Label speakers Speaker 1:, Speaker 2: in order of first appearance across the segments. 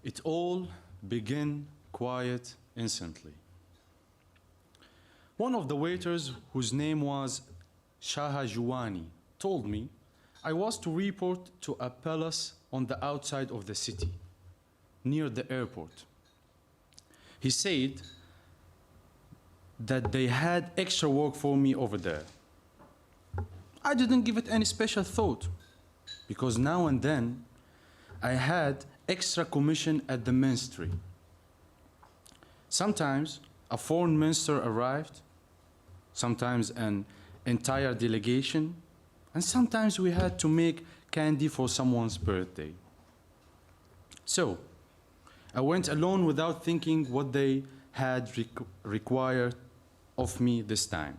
Speaker 1: It all began quiet instantly. One of the waiters, whose name was Shaha Juwani, told me I was to report to a palace on the outside of the city, near the airport. He said that they had extra work for me over there. I didn't give it any special thought, because now and then I had extra commission at the ministry. Sometimes a foreign minister arrived, sometimes an entire delegation, and sometimes we had to make candy for someone's birthday. So I went alone without thinking what they had required of me this time.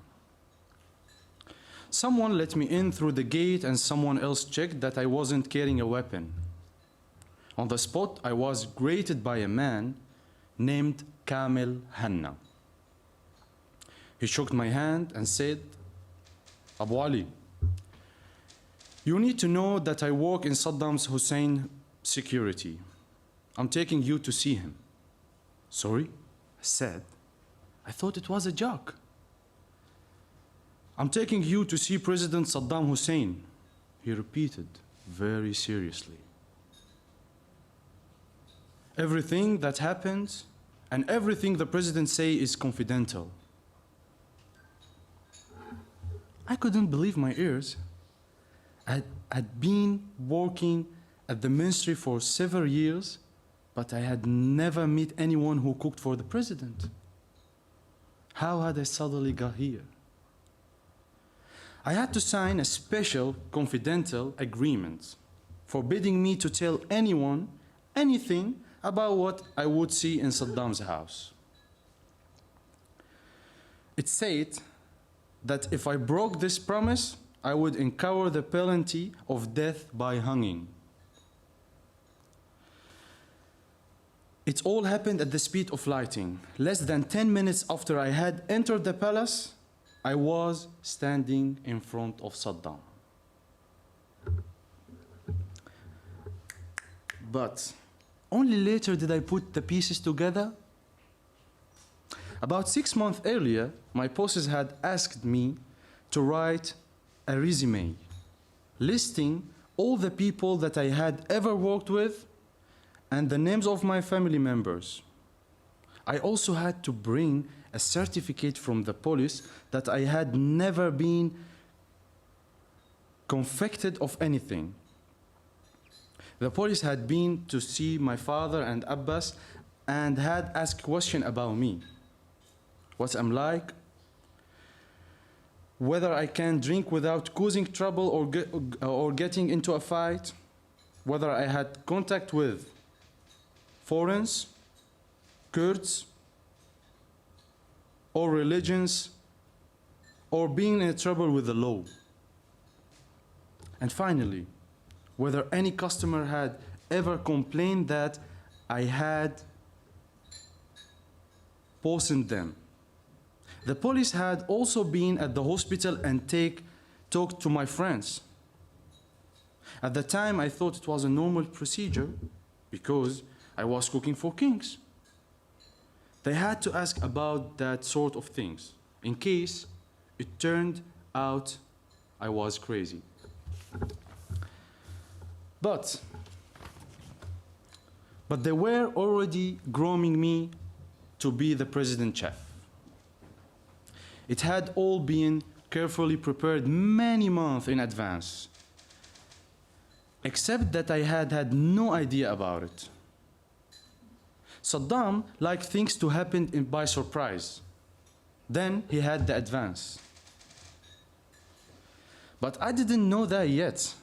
Speaker 1: Someone let me in through the gate and someone else checked that I wasn't carrying a weapon. On the spot, I was greeted by a man named Kamel Hanna. He shook my hand and said, Abu Ali, you need to know that I work in Saddam's Hussein security. I'm taking you to see him. Sorry, I said. I thought it was a joke. I'm taking you to see President Saddam Hussein, he repeated very seriously. Everything that happens and everything the president says is confidential. I couldn't believe my ears. I had been working at the ministry for several years, but I had never met anyone who cooked for the president. How had I suddenly got here? I had to sign a special confidential agreement forbidding me to tell anyone anything about what I would see in Saddam's house. It said that if I broke this promise, I would incur the penalty of death by hanging. It all happened at the speed of lighting. Less than 10 minutes after I had entered the palace, I was standing in front of Saddam. But only later did I put the pieces together. About 6 months earlier, my bosses had asked me to write a resume listing all the people that I had ever worked with and the names of my family members. I also had to bring a certificate from the police that I had never been convicted of anything. The police had been to see my father and Abbas and had asked questions about me. What I'm like, whether I can drink without causing trouble or getting into a fight, whether I had contact with foreigners, Kurds, or religions, or being in trouble with the law. And finally, whether any customer had ever complained that I had poisoned them. The police had also been at the hospital and talked to my friends. At the time, I thought it was a normal procedure because I was cooking for kings. They had to ask about that sort of things in case it turned out I was crazy. But they were already grooming me to be the president chef. It had all been carefully prepared many months in advance, except that I had no idea about it. Saddam liked things to happen by surprise. Then he had the advance. But I didn't know that yet.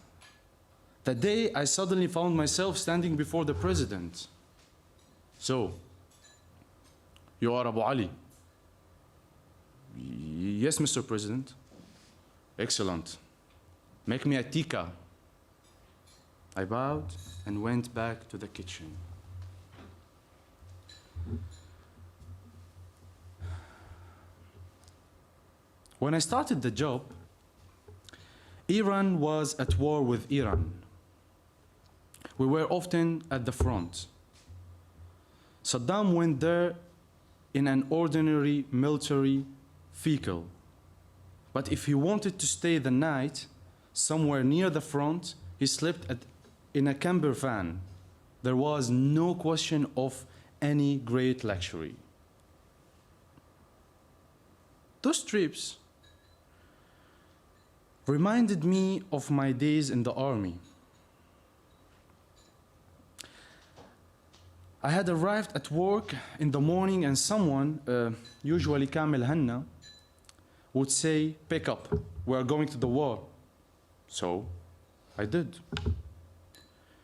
Speaker 1: The day I suddenly found myself standing before the president. So, you are Abu Ali? Yes, Mr. President. Excellent. Make me a tikka. I bowed and went back to the kitchen. When I started the job, Iran was at war with Iran. We were often at the front. Saddam went there in an ordinary military vehicle. But if he wanted to stay the night somewhere near the front, he slept in a camper van. There was no question of any great luxury. Those trips reminded me of my days in the army. I had arrived at work in the morning and someone, usually Kamil Hanna, would say, "Pick up, we are going to the war." So I did.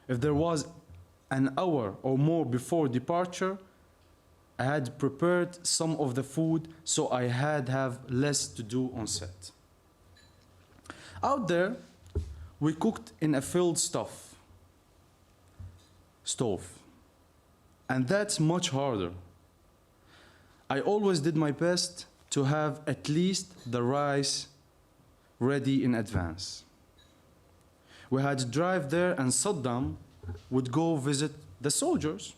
Speaker 1: If there was an hour or more before departure, I had prepared some of the food so I had have less to do on set. Out there, we cooked in a filled stove, and that's much harder. I always did my best to have at least the rice ready in advance. We had to drive there and Saddam would go visit the soldiers.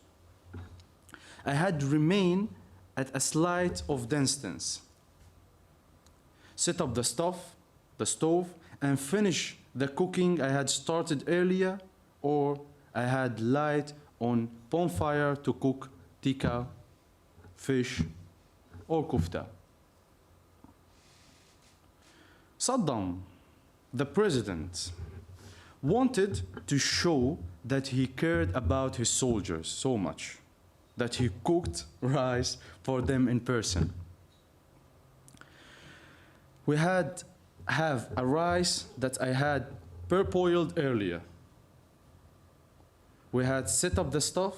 Speaker 1: I had to remain at a slight of distance, set up the stove, and finish the cooking I had started earlier, or I had light on bonfire to cook tikka, fish, or kufta. Saddam, the president, wanted to show that he cared about his soldiers so much that he cooked rice for them in person. We had have a rice that I had parboiled earlier. We had set up the stove,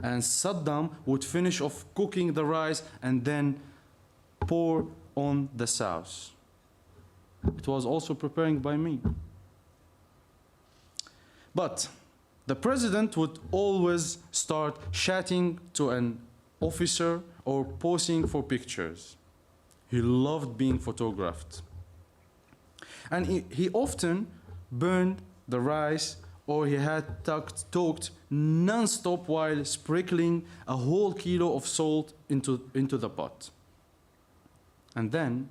Speaker 1: and Saddam would finish off cooking the rice and then pour on the sauce. It was also preparing by me. But the president would always start chatting to an officer or posing for pictures. He loved being photographed. And he often burned the rice, or he had talked non-stop while sprinkling a whole kilo of salt into the pot. And then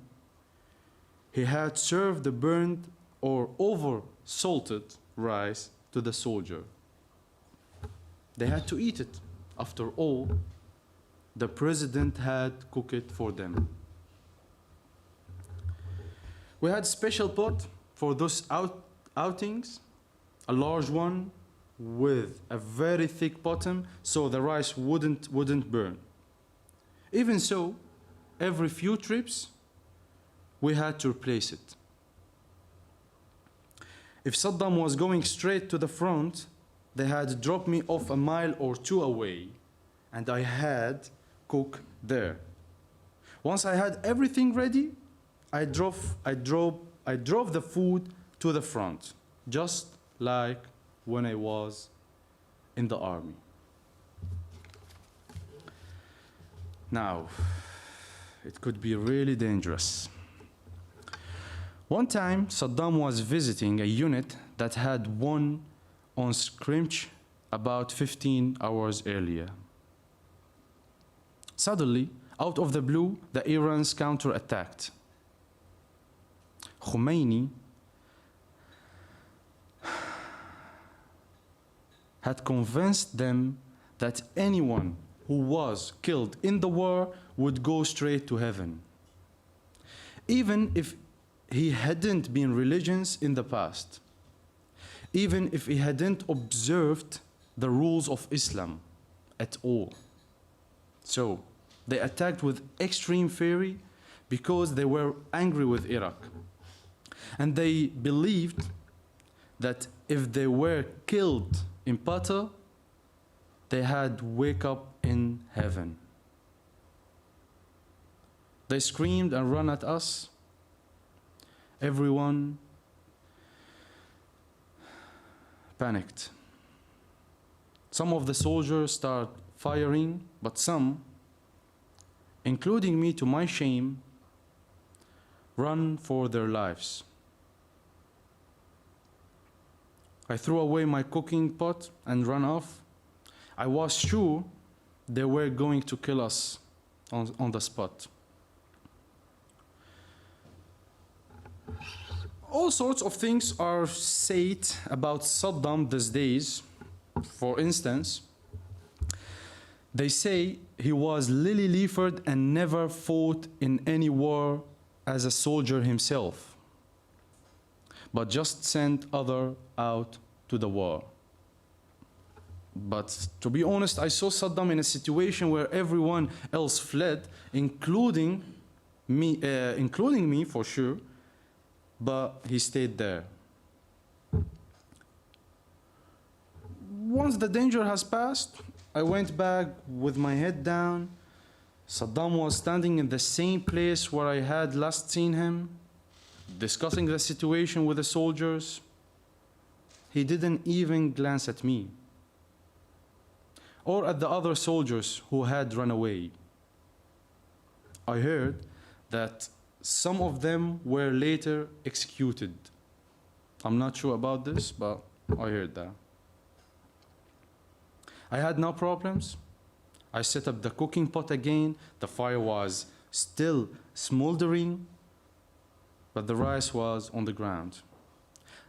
Speaker 1: he had served the burned or over-salted rice to the soldier. They had to eat it. After all, the president had cooked it for them. We had a special pot for those outings, a large one with a very thick bottom so the rice wouldn't burn. Even so, every few trips, we had to replace it. If Saddam was going straight to the front, they had dropped me off a mile or two away, and I had cook there. Once I had everything ready, I drove the food to the front, just like when I was in the army. Now, it could be really dangerous. One time, Saddam was visiting a unit that had won on skirmish about 15 hours earlier. Suddenly, out of the blue, the Iranians counterattacked. Khomeini had convinced them that anyone who was killed in the war would go straight to heaven, even if he hadn't been religious in the past, even if he hadn't observed the rules of Islam at all. So they attacked with extreme fury because they were angry with Iraq. And they believed that if they were killed in battle, they had wake up in heaven. They screamed and ran at us. Everyone panicked. Some of the soldiers started firing, but some, including me to my shame, ran for their lives. I threw away my cooking pot and ran off. I was sure they were going to kill us on the spot. All sorts of things are said about Saddam these days. For instance, they say he was lily-livered and never fought in any war as a soldier himself, but just sent others out to the war. But to be honest, I saw Saddam in a situation where everyone else fled, including me for sure, but he stayed there. Once the danger has passed, I went back with my head down. Saddam was standing in the same place where I had last seen him, discussing the situation with the soldiers. He didn't even glance at me or at the other soldiers who had run away. I heard that some of them were later executed. I'm not sure about this, but I heard that. I had no problems. I set up the cooking pot again. The fire was still smoldering, but the rice was on the ground.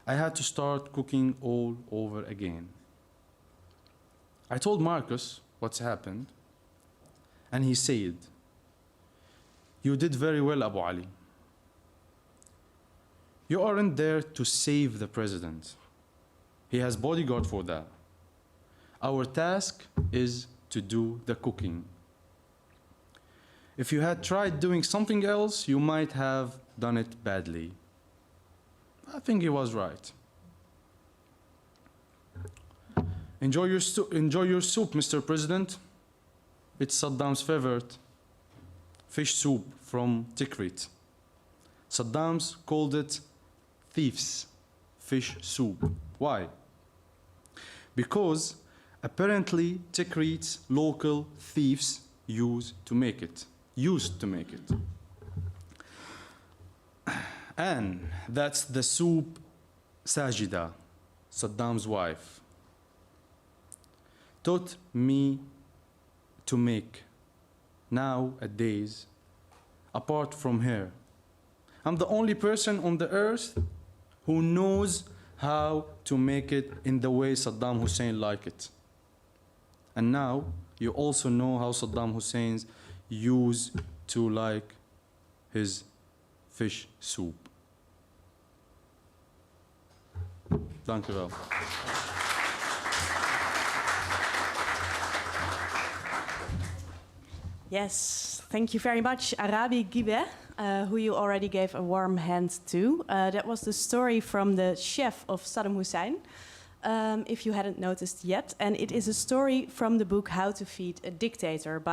Speaker 1: I had to start cooking all over again. I told Marcus what's happened, and he said, "You did very well, Abu Ali. You aren't there to save the president. He has bodyguard for that. Our task is to do the cooking. If you had tried doing something else, you might have done it badly." I think he was right. Enjoy your soup, Mr. President. It's Saddam's favorite fish soup from Tikrit. Saddam's called it thieves' fish soup. Why? Because apparently Tikrit's local thieves used to make it. And that's the soup Sajida, Saddam's wife, taught me to make nowadays. Apart from her, I'm the only person on the earth who knows how to make it in the way Saddam Hussein liked it. And now you also know how Saddam Hussein used to like his fish soup. Dank u wel.
Speaker 2: Yes, thank you very much, Arabi Ghibeh, who you already gave a warm hand to. That was the story from the chef of Saddam Hussein, if you hadn't noticed yet. And it is a story from the book How to Feed a Dictator by